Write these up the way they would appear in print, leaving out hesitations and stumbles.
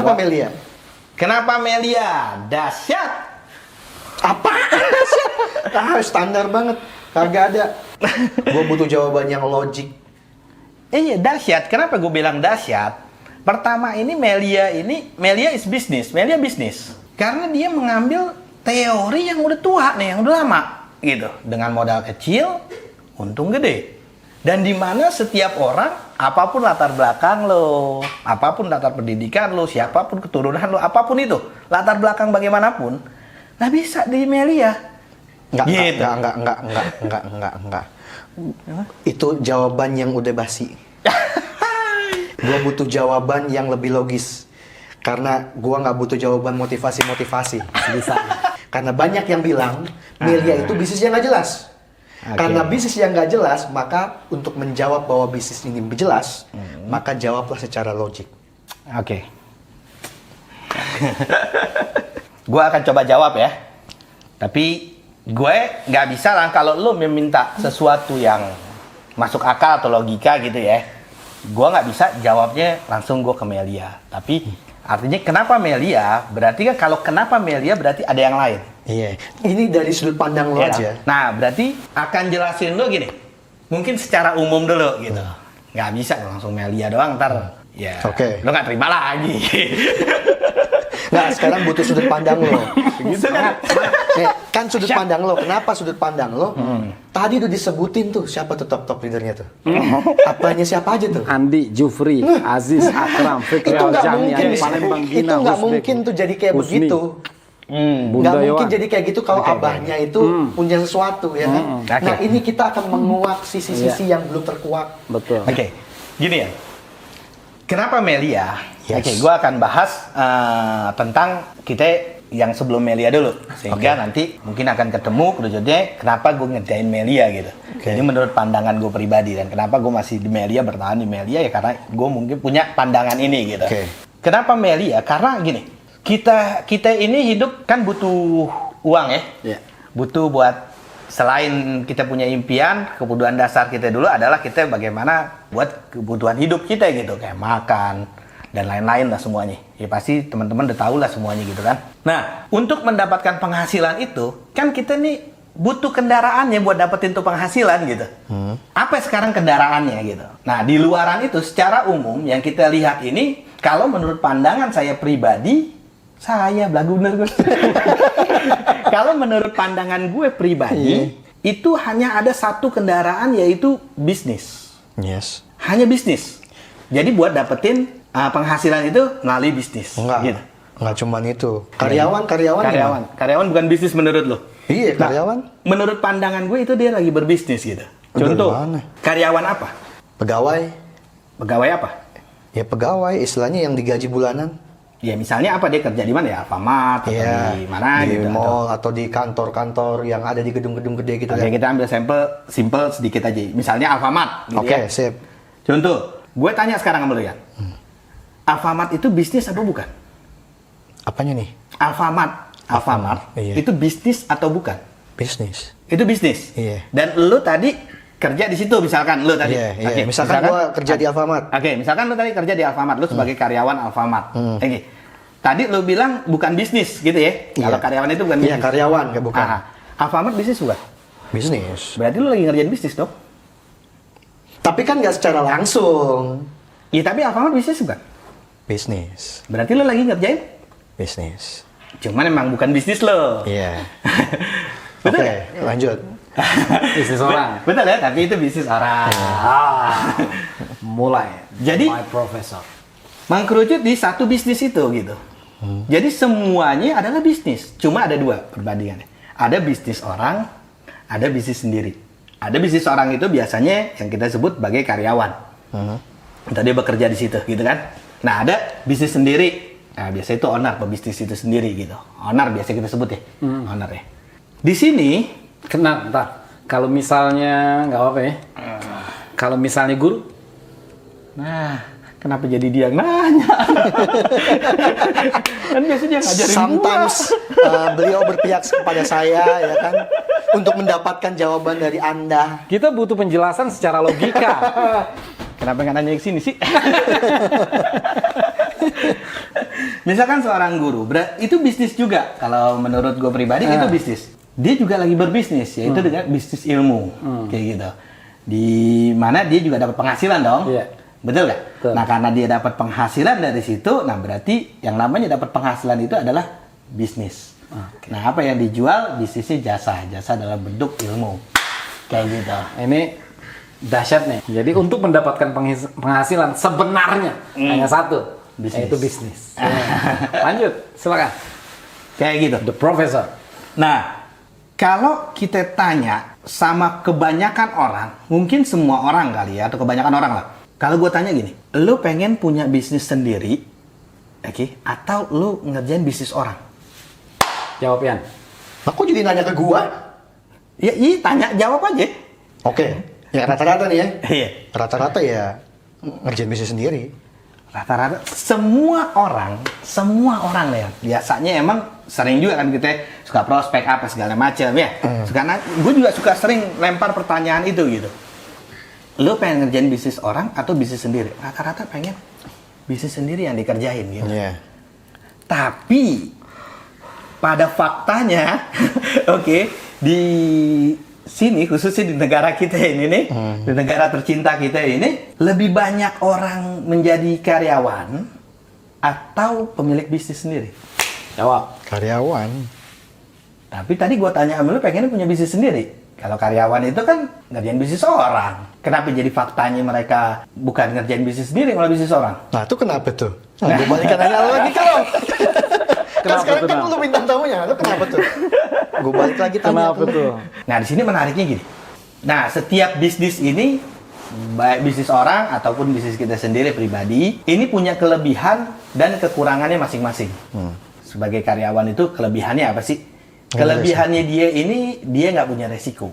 Apa Melia? Kenapa Melia? Dahsyat. Apa? Standar banget. Kagak ada. Gue butuh jawaban yang logik. Iya, dahsyat. Kenapa gue bilang dahsyat? Pertama ini Melia is bisnis. Melia bisnis. Karena dia mengambil teori yang udah tua nih, yang udah lama gitu. Dengan modal kecil, untung gede. Dan di mana setiap orang, apapun latar belakang lo, apapun latar pendidikan lo, siapapun keturunan lo, apapun itu, latar belakang bagaimanapun, nggak bisa di Melia. Enggak. Itu jawaban yang udah basi. Gua butuh jawaban yang lebih logis. Karena gua nggak butuh jawaban motivasi. Bisa. Karena banyak yang bilang Melia itu bisnis yang nggak jelas. Okay. Karena bisnis yang nggak jelas, maka untuk menjawab bahwa bisnis ini jelas, maka jawablah secara logik. Oke. Gue akan coba jawab ya. Tapi gue nggak bisa lah kalau lo meminta sesuatu yang masuk akal atau logika gitu ya. Gue nggak bisa jawabnya langsung gue ke Melia. Tapi artinya kenapa Melia? Berarti kan kalau kenapa Melia berarti ada yang lain. Iya, ini dari sudut pandang lo aja. Nah, berarti akan jelasin lo gini. Mungkin secara umum dulu gitu. Nggak bisa langsung Melia doang, ntar ya lo nggak terima lagi. Nggak, sekarang butuh sudut pandang lo. Gitu kan sudut pandang lo. Kenapa sudut pandang lo? Tadi udah disebutin tuh siapa tuh top leadernya tuh. Apanya siapa aja tuh? Andi, Jufri, Aziz, Akram, Fikri, Aljami, Palembang, Gina, itu nggak mungkin tuh jadi kayak begitu. Nggak mungkin jadi kayak gitu kalau abahnya itu punya sesuatu ya kan. Nah ini kita akan menguak sisi-sisi yang belum terkuak. Betul. Oke, gini ya. Kenapa Melia? Yes. Oke, gue akan bahas tentang kita yang sebelum Melia dulu, sehingga nanti mungkin akan ketemu kerucutnya kenapa gue ngerjain Melia gitu. Jadi menurut pandangan gue pribadi dan kenapa gue masih di Melia, bertahan di Melia ya karena gue mungkin punya pandangan ini gitu. Kenapa Melia? Karena gini, kita ini hidup kan butuh uang ya, butuh buat selain kita punya impian, kebutuhan dasar kita dulu adalah kita bagaimana buat kebutuhan hidup kita gitu, kayak makan dan lain-lain lah semuanya. Ya pasti teman-teman udah tahu lah semuanya gitu kan. Nah, untuk mendapatkan penghasilan itu, kan kita nih butuh kendaraannya buat dapetin tuh penghasilan gitu. Apa sekarang kendaraannya gitu. Nah, di luaran itu secara umum yang kita lihat ini, kalau menurut pandangan saya pribadi, saya belagu bener gue. Kalau menurut pandangan gue pribadi, itu hanya ada satu kendaraan yaitu bisnis. Yes. Hanya bisnis. Jadi buat dapetin penghasilan itu melalui bisnis. Enggak. Enggak cuman itu. Karyawan bukan bisnis menurut lo? Iya, karyawan. Menurut pandangan gue itu dia lagi berbisnis gitu. Contoh, karyawan apa? Pegawai. Pegawai apa? Ya pegawai, istilahnya yang digaji bulanan. Ya misalnya apa, dia kerja di mana ya? Alfamart atau di mana di gitu? Di mall atau di kantor-kantor yang ada di gedung-gedung gede gitu. Oke, kita ambil sampel simple sedikit aja. Misalnya Alfamart gitu. Oke, sip. Contoh, gue tanya sekarang sama lu ya. Alfamart itu bisnis atau bukan? Apanya nih? Alfamart itu bisnis atau bukan? Bisnis. Itu bisnis. Iya. Dan lu tadi kerja di situ misalkan lu tadi. Iya. Okay, misalkan gua kerja di Alfamart. Oke, misalkan lu tadi kerja di Alfamart, lu sebagai karyawan Alfamart. Oke. Tadi lu bilang bukan bisnis gitu ya. Kalau karyawan itu bukan bisnis. Iya, karyawan ya bukan. Alfamart bisnis bukan? Bisnis. Berarti lu lagi ngerjain bisnis dong? Tapi kan nggak secara langsung. Iya, tapi Alfamart bisnis bukan? Bisnis. Berarti lu lagi ngerjain bisnis. Cuman emang bukan bisnis lo. Iya. Betul. Oke, lanjut. Bisnis orang. Betul ya, tapi itu bisnis orang. Mulai. Jadi, my professor. mengkerucut di satu bisnis itu gitu. Jadi semuanya adalah bisnis. Cuma ada dua perbandingannya. Ada bisnis orang, ada bisnis sendiri. Ada bisnis orang itu biasanya yang kita sebut sebagai karyawan. Tadi bekerja di situ gitu kan. Nah, ada bisnis sendiri. Nah, biasanya itu owner, pebisnis itu sendiri gitu. Owner biasa kita sebut ya. Owner ya. Di sini, Kenapa? Kalau misalnya, nggak apa-apa ya. Kalau misalnya guru? nah, kenapa jadi dia yang nanya? Kan biasanya dia ngajarin Sometimes beliau berpihak kepada saya ya kan untuk mendapatkan jawaban dari Anda. Kita butuh penjelasan secara logika. Kenapa nggak nanya ke sini sih? Misalkan seorang guru, itu bisnis juga. Kalau menurut gue pribadi itu bisnis. Dia juga lagi berbisnis, yaitu dengan bisnis ilmu, kayak gitu. Di mana dia juga dapat penghasilan dong. Iya. Betul nggak? Betul. Nah, karena dia dapat penghasilan dari situ, nah berarti yang namanya dapat penghasilan itu adalah bisnis. Oke. Nah, apa yang dijual? Bisnisnya jasa dalam bentuk ilmu. Kayak gitu. Ini dahsyat nih. Jadi untuk mendapatkan penghasilan sebenarnya hanya satu, Bisnis. yaitu bisnis. Lanjut, silakan. Kayak gitu. The Professor. Nah, kalau kita tanya sama kebanyakan orang, mungkin semua orang kali ya, atau kebanyakan orang lah. Kalau gue tanya gini, lu pengen punya bisnis sendiri, oke? Atau lu ngerjain bisnis orang? Jawab Yan. Aku jadi nanya ke gua. Ya, iya, tanya, jawab aja. Oke. Ya rata-rata nih ya. Iya. Rata-rata ya ngerjain bisnis sendiri. Rata-rata semua orang ya, biasanya emang sering juga kan kita suka prospek apa segala macam ya. Karena gue juga suka sering lempar pertanyaan itu gitu. Lo pengen ngerjain bisnis orang atau bisnis sendiri? Rata-rata pengen bisnis sendiri yang dikerjain gitu. Iya. Tapi pada faktanya, oke, di sini khususnya di negara kita ini nih, di negara tercinta kita ini, lebih banyak orang menjadi karyawan atau pemilik bisnis sendiri. Jawab. Karyawan. Tapi tadi gua tanya sama lu pengennya punya bisnis sendiri. Kalau karyawan itu kan ngerjain bisnis orang. Kenapa jadi faktanya mereka bukan ngerjain bisnis sendiri, malah bisnis orang? Nah, itu kenapa tuh? Nah, gue balikan nanya lo lagi kalau. Kan sekarang kan lu bintang tamunya, lu kenapa tuh? Gue balik lagi tanya. Kenapa tuh? Nah, di sini menariknya gini. Nah, setiap bisnis ini, baik bisnis orang ataupun bisnis kita sendiri pribadi, ini punya kelebihan dan kekurangannya masing-masing. Sebagai karyawan itu kelebihannya apa sih? Kelebihannya dia ini, dia nggak punya resiko.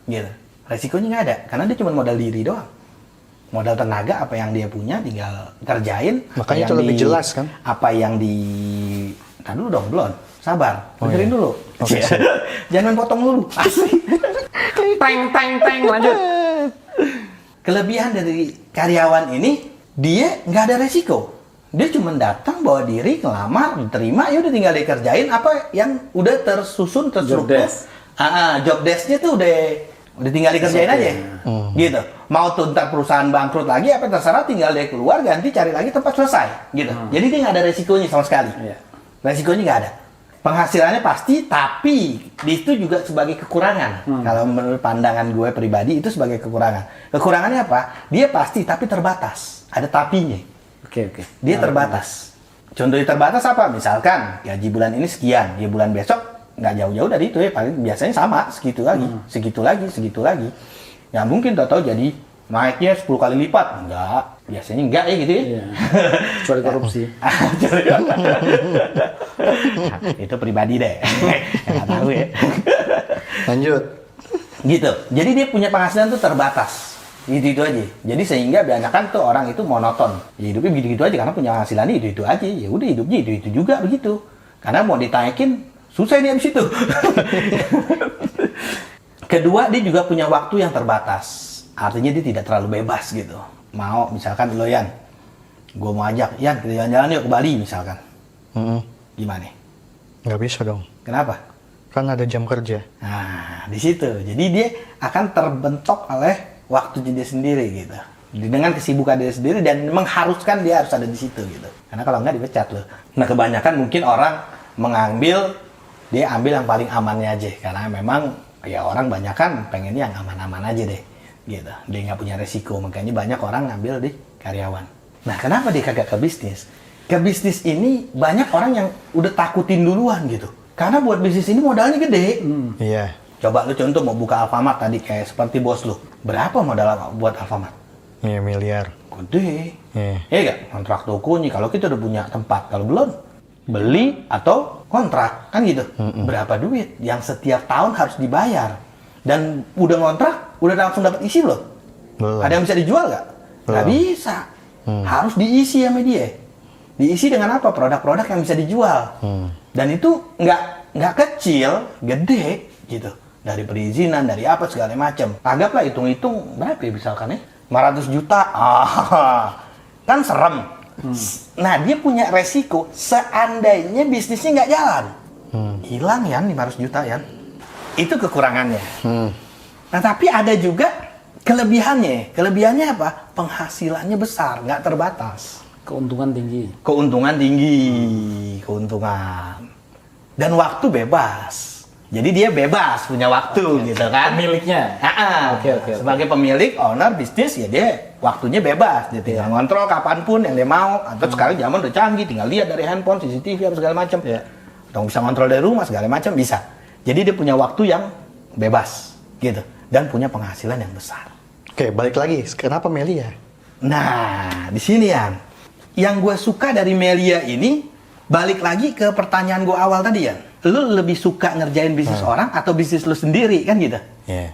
Gitu. Resikonya nggak ada, karena dia cuma modal diri doang. Modal tenaga, apa yang dia punya, tinggal kerjain. Makanya itu lebih jelas kan? Apa yang di... Nah dulu dong, belum. Sabar, dengerin dulu. Oke, siap. Jangan potong dulu. Asli. Teng, lanjut. Kelebihan dari karyawan ini, dia nggak ada resiko. Dia cuma datang, bawa diri, ngelamar, diterima, ya udah tinggal dikerjain apa yang udah tersusun, terstruktur. Job desk. Job desk-nya tuh udah tinggal dikerjain aja. Gitu. Mau tuh ntar perusahaan bangkrut lagi, apa terserah, tinggal dia keluar, ganti, cari lagi tempat selesai. Gitu. Jadi dia nggak ada resikonya sama sekali. Iya. Resikonya nggak ada. Penghasilannya pasti, tapi itu juga sebagai kekurangan. Kalau menurut pandangan gue pribadi, itu sebagai kekurangan. Kekurangannya apa? Dia pasti, tapi terbatas. Ada tapinya. Oke. Dia terbatas. Contohnya terbatas apa? Misalkan gaji bulan ini sekian, ya bulan besok nggak jauh-jauh dari itu ya, paling biasanya sama, segitu lagi. Ya mungkin tahu-tahu jadi naiknya 10 kali lipat. Enggak, biasanya enggak ya gitu ya. Iya. Kecuali korupsi. Itu pribadi deh. Nggak tahu ya. Lanjut. Gitu. Jadi dia punya penghasilan tuh terbatas. Gitu aja. Jadi sehingga kebanyakan tuh orang itu monoton. Ya, hidupnya gitu-gitu aja karena punya penghasilannya itu aja. Ya udah hidupnya itu juga begitu. Karena mau ditaikin susah nih abis itu. Kedua, dia juga punya waktu yang terbatas. Artinya dia tidak terlalu bebas gitu. Mau misalkan lo Yan, gue mau ajak Yan kita jalan-jalan yuk ke Bali misalkan. Gimana? Nggak bisa dong. Kenapa? Kan ada jam kerja. Nah, di situ. Jadi dia akan terbentuk oleh waktunya dia sendiri gitu. Dengan kesibukan dia sendiri dan mengharuskan dia harus ada di situ gitu. Karena kalau nggak dipecat loh. Nah, kebanyakan mungkin orang dia ambil yang paling amannya aja karena memang ya orang banyakan pengennya yang aman-aman aja deh. Gitu. Dia nggak punya resiko, makanya banyak orang ngambil di karyawan. Nah, kenapa dia kagak ke bisnis? Ke bisnis ini banyak orang yang udah takutin duluan gitu. Karena buat bisnis ini modalnya gede. Iya. Coba lu contoh mau buka Alfamart tadi kayak seperti bos lu. Berapa modal buat Alfamart? Iya, miliar. Gede. Iya. Iya gak? Kontrak tokonya. Kalau kita udah punya tempat, kalau belum beli atau kontrak kan gitu. Berapa duit yang setiap tahun harus dibayar? Dan udah ngontrak, udah langsung dapat isi belum? Belum. Ada yang bisa dijual nggak? Nggak bisa. Harus diisi sama dia. Diisi dengan apa? Produk-produk yang bisa dijual. Dan itu nggak kecil, gede gitu. Dari perizinan, dari apa segala macam. Anggaplah hitung-hitung berapa ya misalkan ya? 500 juta. Kan serem. Nah, dia punya resiko seandainya bisnisnya nggak jalan. Hilang Yan 500 juta Yan. Itu kekurangannya. Nah, tapi ada juga kelebihannya. Kelebihannya apa? Penghasilannya besar, nggak terbatas. Keuntungan tinggi. Keuntungan tinggi. Keuntungan. Dan waktu bebas. Jadi dia bebas punya waktu gitu kan. Pemiliknya. Oke. Sebagai pemilik, owner bisnis ya dia waktunya bebas. Dia tinggal ngontrol kapanpun yang dia mau. Atau sekarang zaman udah canggih, tinggal lihat dari handphone, CCTV apa segala macam. Atau bisa ngontrol dari rumah segala macam bisa. Jadi dia punya waktu yang bebas gitu dan punya penghasilan yang besar. Oke, balik lagi. Kenapa Melia? Nah, di sini yang gue suka dari Melia ini balik lagi ke pertanyaan gue awal tadi ya. Lu lebih suka ngerjain bisnis orang atau bisnis lu sendiri kan gitu? Iya.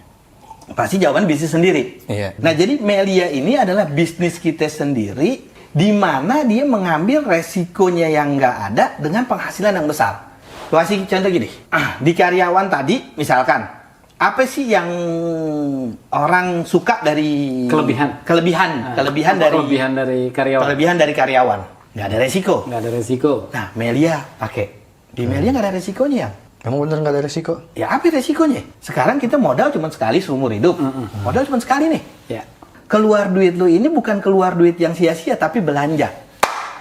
Pasti jawaban bisnis sendiri. Iya. Nah, jadi Melia ini adalah bisnis kita sendiri di mana dia mengambil resikonya yang nggak ada dengan penghasilan yang besar. Kasih contoh gini. Di karyawan tadi misalkan apa sih yang orang suka dari kelebihan dari karyawan? Nggak ada resiko. Nah, Melia pakai. Di Melia nggak ada resikonya ya. Emang bener nggak ada resiko? Ya apa resikonya? Sekarang kita modal cuma sekali seumur hidup. Modal cuma sekali nih. Ya. Keluar duit lu ini bukan keluar duit yang sia-sia tapi belanja.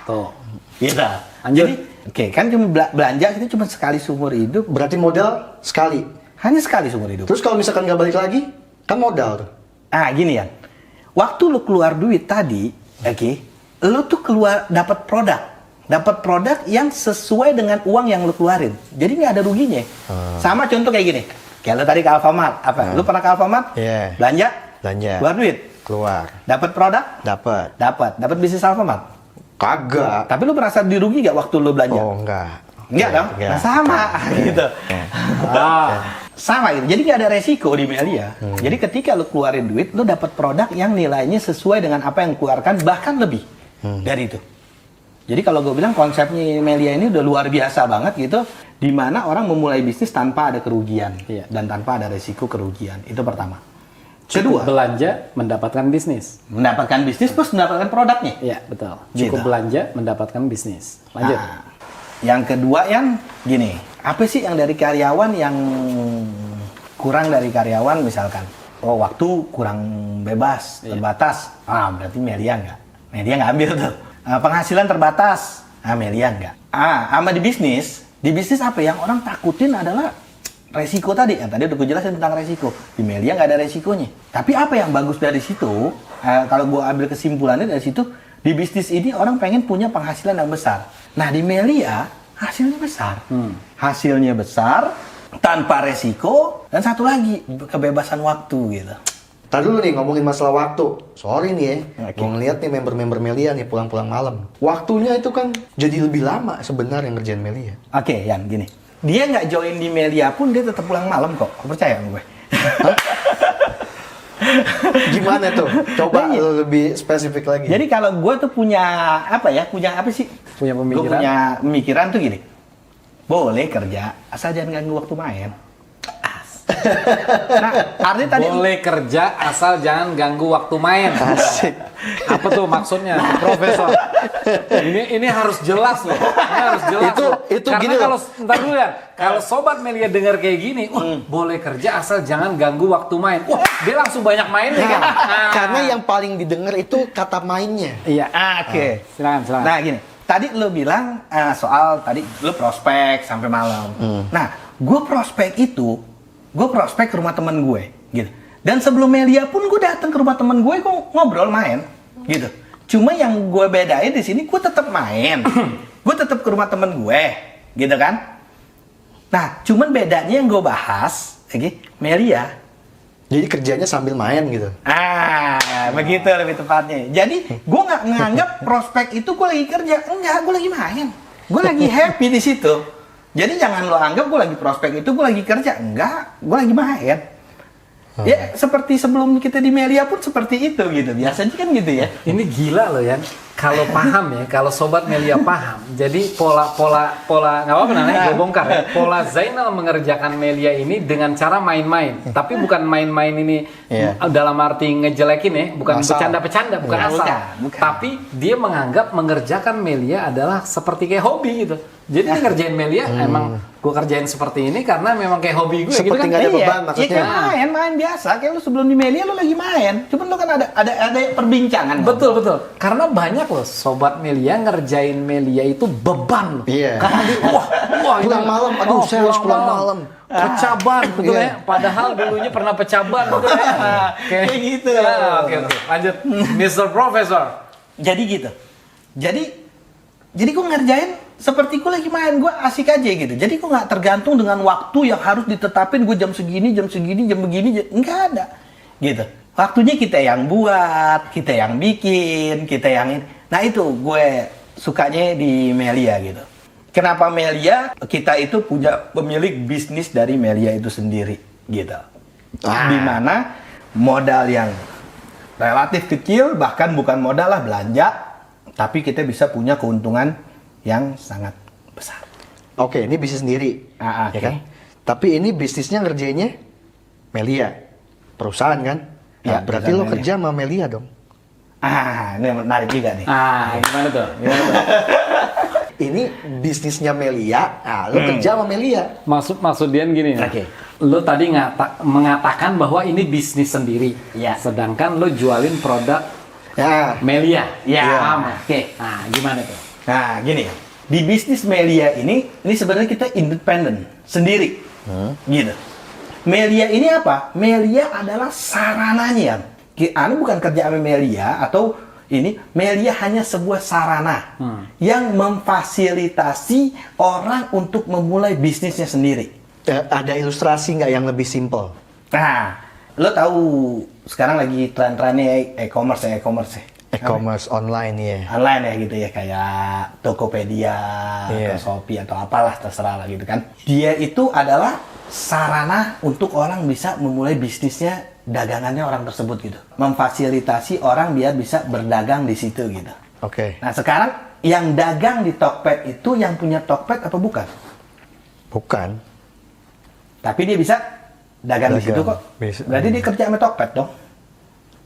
Tuh. Gitu. Lanjut. Jadi, kan cuma belanja kita cuma sekali seumur hidup. Berarti modal sekali. Hanya sekali seumur hidup. Terus kalau misalkan nggak balik lagi, kan modal tuh. Gini ya. Waktu lu keluar duit tadi, lu tuh keluar dapat produk yang sesuai dengan uang yang lu keluarin. Jadi nggak ada ruginya. Sama contoh kayak gini. Kayak lu tadi ke Alfamart, lu pernah ke Alfamart? Iya. Belanja? Keluar duit. Keluar. Dapat produk? Dapat bisnis Alfamart? Kagak. Tapi lu merasa dirugi gak waktu lu belanja? Oh, enggak. Enggak dong? Nah, sama gitu. Sama gitu. Jadi nggak ada resiko di Melia. Jadi ketika lu keluarin duit, lu dapat produk yang nilainya sesuai dengan apa yang lu keluarkan, bahkan lebih dari itu. Jadi kalau gue bilang konsepnya Melia ini udah luar biasa banget gitu, di mana orang memulai bisnis tanpa ada kerugian dan tanpa ada resiko kerugian. Itu pertama. Kedua, belanja mendapatkan bisnis. Mendapatkan bisnis plus mendapatkan produknya. Iya, betul. Cukup belanja mendapatkan bisnis. Lanjut. Nah, yang kedua yang gini, apa sih yang dari karyawan yang kurang dari karyawan misalkan? Oh, waktu kurang bebas, terbatas. Berarti Melia enggak. Melia nggak ambil tuh. Penghasilan terbatas. Melia enggak. Sama di bisnis apa yang orang takutin adalah resiko tadi. Yang tadi udah gue jelasin tentang resiko. Di Melia nggak ada resikonya. Tapi apa yang bagus dari situ? Kalau gue ambil kesimpulannya dari situ, di bisnis ini orang pengen punya penghasilan yang besar. Nah, di Melia hasilnya besar. Hasilnya besar tanpa resiko dan satu lagi kebebasan waktu gitu. Tadi dulu nih ngomongin masalah waktu. Sorry nih ya, gue ngeliat nih member-member Melia nih pulang-pulang malam. Waktunya itu kan jadi lebih lama sebenarnya ngerjain Melia. Oke, Yan, gini. Dia nggak join di Melia pun dia tetap pulang malam kok. Percaya sama gue? Gimana tuh? Coba lebih spesifik lagi. Jadi kalau gue tuh punya apa sih? Punya pemikiran. Gue punya pemikiran tuh gini. Boleh kerja, asal jangan ganggu waktu main. Nah, artinya tadi boleh kerja asal jangan ganggu waktu main. Asik. Apa tuh maksudnya, Profesor? Ini harus jelas loh. Ini harus jelas. Itu karena gini kalau ntar dulu ya, kalau Sobat Melia dengar kayak gini, boleh kerja asal jangan ganggu waktu main. Dia langsung banyak main nih kan. Karena yang paling didengar itu kata mainnya. Iya. Oke. Silakan. Nah, gini. Tadi lo bilang soal tadi lo prospek sampai malam. Nah, gue prospek ke rumah teman gue, gitu. Dan sebelum Melia pun gue datang ke rumah teman gue ngobrol main, gitu. Cuma yang gue bedain di sini gue tetap main, gue tetap ke rumah teman gue, gitu kan. Nah, cuman bedanya yang gue bahas, Melia. Jadi kerjanya sambil main gitu. Begitu lebih tepatnya. Jadi gue nggak nganggap prospek itu gue lagi kerja, enggak, gue lagi main, gue lagi happy di situ. Jadi jangan lo anggap gue lagi prospek itu gue lagi kerja. Enggak, gue lagi main. Ya seperti sebelum kita di Melia pun seperti itu gitu. Biasanya kan gitu ya. Ini gila loh Yan. kalau paham ya, kalau Sobat Melia paham, jadi pola nggak apa-apa namanya, gue bongkar ya. Pola Zainal mengerjakan Melia ini dengan cara main-main, tapi bukan main-main ini dalam arti ngejelekin ya, bukan Asal. bercanda-bercanda, bukan asal. Bukan. Tapi dia menganggap mengerjakan Melia adalah seperti kayak hobi gitu. Jadi dia ngerjain Melia emang gue kerjain seperti ini karena memang kayak hobi gue gitu Seperti kan. nggak ada Iya, beban maksudnya. Iya, kayak main biasa. Kayak lu sebelum di Melia lu lagi main. Cuman lu kan ada perbincangan. Betul. Karena banyak loh Sobat Melia ngerjain Melia itu beban loh. Iya. Karena dia, wah Pulang malam, aduh, saya harus pulang malam. Pecah ban, betul Iya. ya. Padahal dulunya pernah pecah ban, betul ya. Kayak gitu. Oke. Lanjut, Mr. Professor. Jadi gitu. Jadi gue ngerjain seperti gue lagi main, gue asik aja gitu. Jadi gue nggak tergantung dengan waktu yang harus ditetapin, gue jam segini, jam begini, nggak ada. Gitu. Waktunya kita yang buat, kita yang bikin, kita yang ini. Nah itu gue sukanya di Melia gitu. Kenapa Melia? Kita itu punya pemilik bisnis dari Melia itu sendiri gitu. Dimana modal yang relatif kecil, bahkan bukan modal lah belanja, tapi kita bisa punya keuntungan yang sangat besar. Oke, ini bisnis sendiri. Oke. Ya kan? Tapi ini bisnisnya ngerjainnya Melia. Perusahaan kan? Ya, Nah, berarti perusahaan lo kerja sama Melia dong. Ini menarik juga nih. Gimana tuh? Ini bisnisnya Melia, lo kerja sama Melia. Maksud Dian gini ya. Oke. Lo tadi mengatakan bahwa ini bisnis sendiri. Iya. Sedangkan lo jualin produk Ya, Melia. Iya. Paham ya? Oke. Nah, gimana tuh? Nah, gini. Di bisnis Melia ini sebenarnya kita independen, sendiri. Gitu. Melia ini apa? Melia adalah sarananya. Anu bukan kerja sama Melia atau ini Melia hanya sebuah sarana yang memfasilitasi orang untuk memulai bisnisnya sendiri. ada ilustrasi nggak yang lebih simple? Nah, lo tahu sekarang lagi tren-trennya e-commerce ya. E-commerce online ya. Online ya gitu ya, kayak Tokopedia, Iya. atau Shopee atau apalah terserah lah gitu kan. Dia itu adalah sarana untuk orang bisa memulai bisnisnya, dagangannya orang tersebut gitu. Memfasilitasi orang biar bisa berdagang di situ gitu. Oke. Nah sekarang yang dagang di Tokped itu yang punya Tokped apa bukan? Bukan. Tapi dia bisa dagang di Dagang, situ kok. bisa. Berarti dia kerja sama Tokped dong?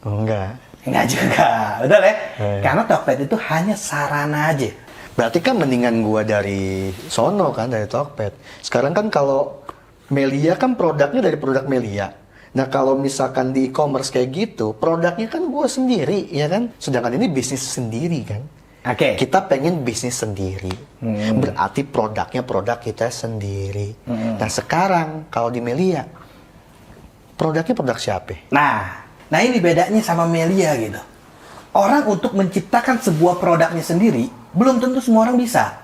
Oh, enggak. Enggak juga, betul ya? Iya. Karena Tokped itu hanya sarana aja. Berarti kan mendingan gua dari sono kan, dari Tokped. Sekarang kan kalau Melia kan produknya dari produk Melia. Nah kalau misalkan di e-commerce kayak gitu, produknya kan gua sendiri, ya kan? Sedangkan ini bisnis sendiri kan. Oke. Kita pengen bisnis sendiri. Berarti produknya produk kita sendiri. Nah sekarang kalau di Melia, produknya produk siapa? Nah ini bedanya sama Melia gitu. Orang untuk menciptakan sebuah produknya sendiri, belum tentu semua orang bisa.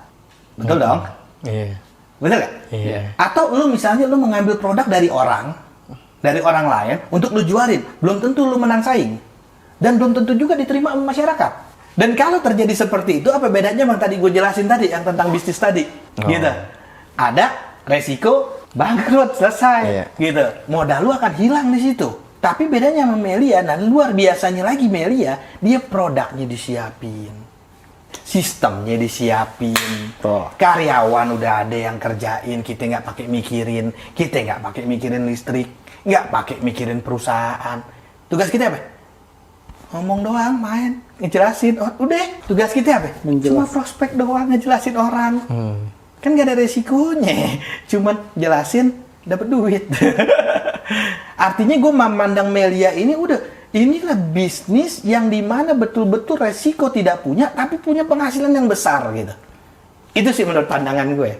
Betul dong? Iya. Betul nggak? Iya. Atau lu misalnya lu mengambil produk dari orang lain untuk lu jualin, belum tentu lu menang saing. Dan belum tentu juga diterima sama masyarakat. Dan kalau terjadi seperti itu, apa bedanya yang tadi gue jelasin tadi, yang tentang bisnis tadi? Gitu. Ada resiko bangkrut, selesai. Iya. Gitu. Modal lu akan hilang di situ. Tapi bedanya sama Melia, nah luar biasanya lagi Melia, dia produknya disiapin. Sistemnya disiapin, karyawan udah ada yang kerjain, kita nggak pakai mikirin listrik, nggak pakai mikirin perusahaan. Tugas kita apa? Ngomong doang, main, ngejelasin. Oh, udah, tugas kita apa? Cuma prospek doang, ngejelasin orang. Kan nggak ada resikonya, cuman jelasin, dapat duit. Artinya gue memandang Melia ini inilah bisnis yang dimana betul-betul resiko tidak punya, tapi punya penghasilan yang besar gitu. Itu sih menurut pandangan gue.